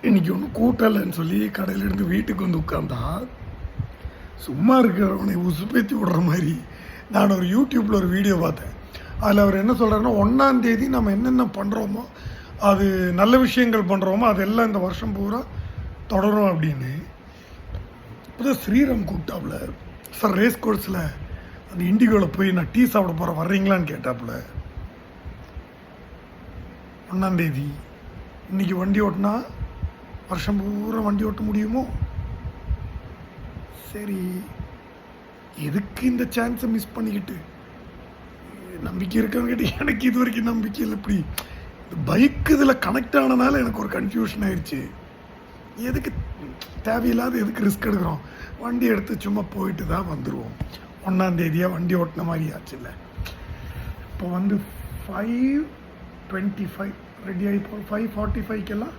இன்றைக்கி ஒன்றும் கூட்டலைன்னு சொல்லி கடையிலேருந்து வீட்டுக்கு வந்து உட்காந்தா சும்மா இருக்கிறவனை உசுப்பேத்தி விடுற மாதிரி நான் ஒரு யூடியூப்பில் ஒரு வீடியோ பார்த்தேன். அதில் அவர் என்ன சொல்கிறாருன்னா, 1ஆம் தேதி நம்ம என்னென்ன பண்ணுறோமோ அது நல்ல விஷயங்கள் பண்ணுறோமோ அதெல்லாம் இந்த வருஷம் பூரா தொடரும் அப்படின்னு. இப்போதான் ஸ்ரீராம் கூப்பிட்டாப்புல, சார் ரேஸ் கோர்ஸில் அந்த இண்டிகோவில் போய் நான் டீ சாப்பிட போகிறேன் வர்றீங்களான்னு கேட்டாப்புல. 1ஆம் தேதி இன்றைக்கி வண்டி ஓட்டினா வருஷம் பூரா வண்டி ஓட்ட முடியுமோ? சரி, எதுக்கு இந்த சான்ஸை மிஸ் பண்ணிக்கிட்டு? நம்பிக்கை இருக்கான்னு கேட்டு எனக்கு இது வரைக்கும் நம்பிக்கை இல்லை. இப்படி பைக்கு இதில் கனெக்ட் ஆனதுனால எனக்கு ஒரு கன்ஃபியூஷன் ஆயிடுச்சு. எதுக்கு தேவையில்லாத எதுக்கு ரிஸ்க் எடுக்கிறோம்? வண்டி எடுத்து சும்மா போயிட்டு தான் வந்துடுவோம். 1ஆம் தேதியாக வண்டி ஓட்டின மாதிரி ஆச்சு இல்லை. இப்போ 5:25 ரெடி ஆகி 5:45